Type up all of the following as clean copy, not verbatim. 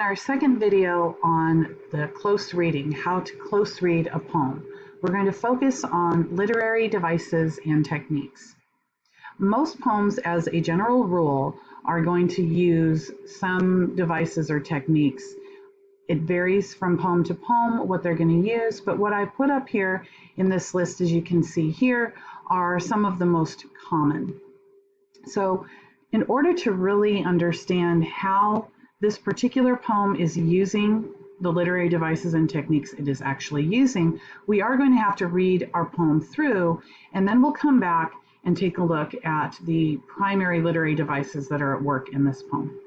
our second video on the close reading, how to close read a poem, we're going to focus on literary devices and techniques. Most poems, as a general rule, are going to use some devices or techniques. It varies from poem to poem what they're going to use, but what I put up here in this list, as you can see here, are some of the most common. So in order to really understand how this particular poem is using the literary devices and techniques it is actually using, we are going to have to read our poem through, and then we'll come back and take a look at the primary literary devices that are at work in this poem.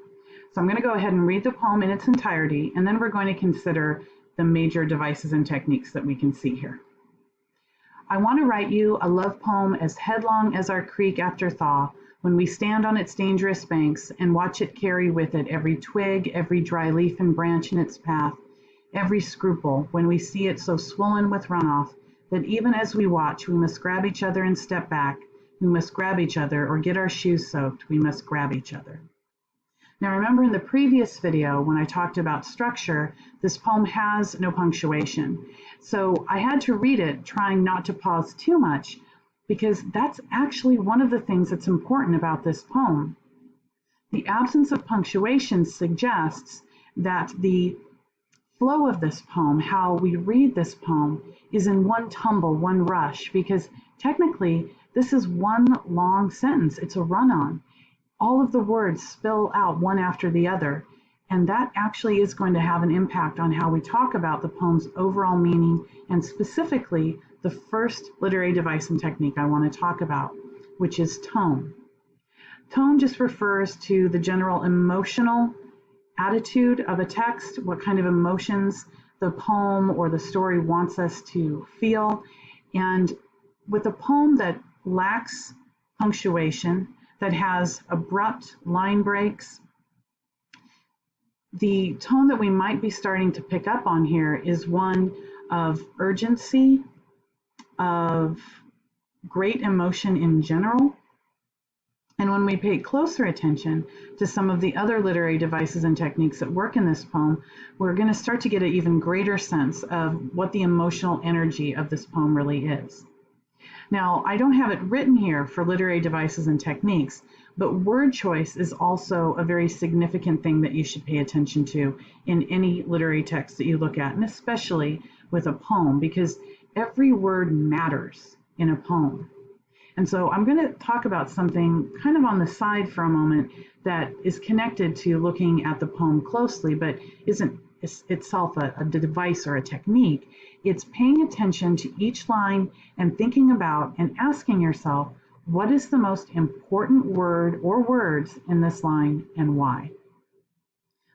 So I'm going to go ahead and read the poem in its entirety, and then we're going to consider the major devices and techniques that we can see here. I want to write you a love poem as headlong as our creek after thaw, when we stand on its dangerous banks and watch it carry with it every twig, every dry leaf and branch in its path, every scruple, when we see it so swollen with runoff that even as we watch, we must grab each other and step back. We must grab each other or get our shoes soaked. We must grab each other. Now remember, in the previous video when I talked about structure, this poem has no punctuation. So I had to read it trying not to pause too much, because that's actually one of the things that's important about this poem. The absence of punctuation suggests that the flow of this poem, how we read this poem, is in one tumble, one rush, because technically this is one long sentence. It's a run-on. All of the words spill out one after the other, and that actually is going to have an impact on how we talk about the poem's overall meaning, and specifically the first literary device and technique I want to talk about, which is tone. Tone just refers to the general emotional attitude of a text, what kind of emotions the poem or the story wants us to feel. And with a poem that lacks punctuation, that has abrupt line breaks, the tone that we might be starting to pick up on here is one of urgency, of great emotion in general. And when we pay closer attention to some of the other literary devices and techniques that work in this poem, we're going to start to get an even greater sense of what the emotional energy of this poem really is. Now, I don't have it written here for literary devices and techniques, but word choice is also a very significant thing that you should pay attention to in any literary text that you look at, and especially with a poem, because every word matters in a poem. And so I'm going to talk about something kind of on the side for a moment that is connected to looking at the poem closely, but isn't itself a device or a technique. It's paying attention to each line and thinking about and asking yourself, what is the most important word or words in this line and why?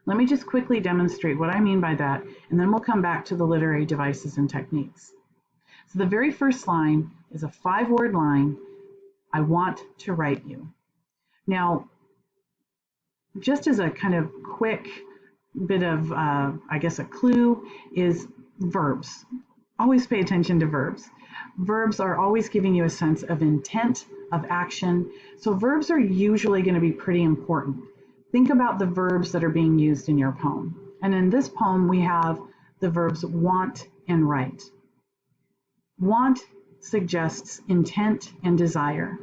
Let me just quickly demonstrate what I mean by that, and then we'll come back to the literary devices and techniques. So the very first line is a 5-word line, I want to write you. Now, just as a kind of quick bit of, I guess, a clue is verbs. Always pay attention to verbs. Verbs are always giving you a sense of intent, of action. So verbs are usually going to be pretty important. Think about the verbs that are being used in your poem. And in this poem, we have the verbs want and write. Want suggests intent and desire.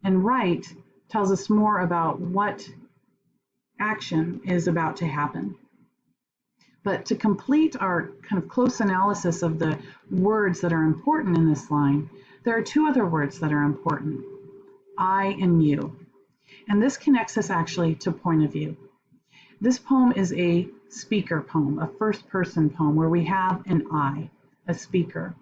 And write tells us more about what action is about to happen. But to complete our kind of close analysis of the words that are important in this line, there are 2 other words that are important, I and you. And this connects us actually to point of view. This poem is a speaker poem, a first-person poem where we have an I, a speaker.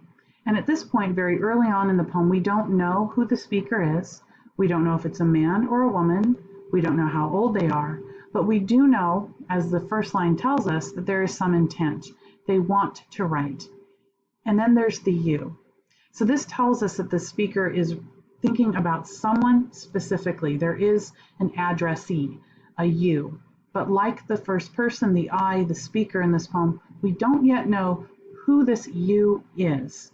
And at this point, very early on in the poem, we don't know who the speaker is. We don't know if it's a man or a woman. We don't know how old they are. But we do know, as the first line tells us, that there is some intent. They want to write. And then there's the you. So this tells us that the speaker is thinking about someone specifically. There is an addressee, a you. But like the first person, the I, the speaker in this poem, we don't yet know who this you is.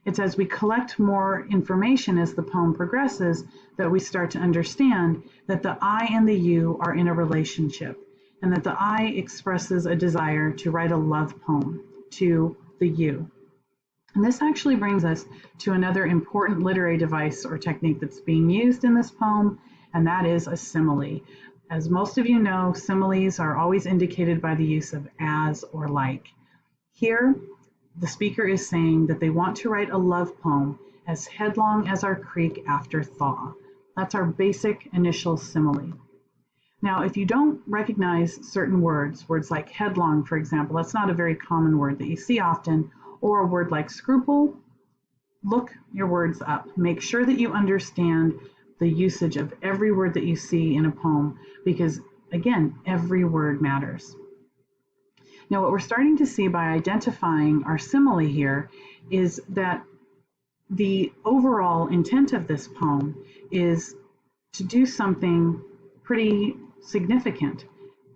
It's as we collect more information as the poem progresses that we start to understand that the I and the you are in a relationship. and that the I expresses a desire to write a love poem to the you. And this actually brings us to another important literary device or technique that's being used in this poem, and that is a simile. As most of you know, similes are always indicated by the use of as or like. Here, the speaker is saying that they want to write a love poem as headlong as our creek after thaw. That's our basic initial simile. Now, if you don't recognize certain words like headlong, for example, that's not a very common word that you see often, or a word like scruple, look your words up. Make sure that you understand the usage of every word that you see in a poem, because again, every word matters. Now, what we're starting to see by identifying our simile here is that the overall intent of this poem is to do something pretty significant.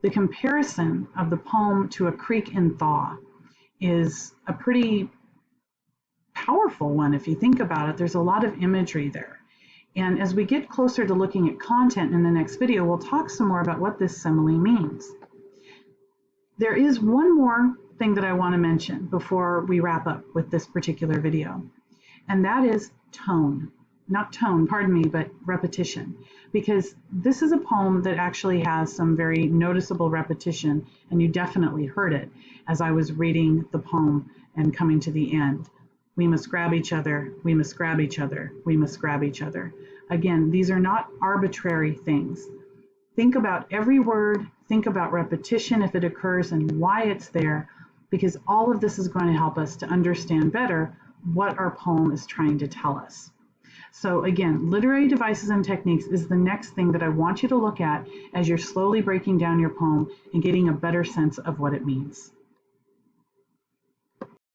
The comparison of the poem to a creek in thaw is a pretty powerful one. If you think about it, there's a lot of imagery there. And as we get closer to looking at content in the next video, we'll talk some more about what this simile means. There is one more thing that I want to mention before we wrap up with this particular video, and that is tone. Not tone, pardon me, but repetition. Because this is a poem that actually has some very noticeable repetition, and you definitely heard it as I was reading the poem and coming to the end. We must grab each other, we must grab each other, we must grab each other. Again, these are not arbitrary things. Think about every word, think about repetition if it occurs and why it's there, because all of this is going to help us to understand better what our poem is trying to tell us. So again, literary devices and techniques is the next thing that I want you to look at as you're slowly breaking down your poem and getting a better sense of what it means.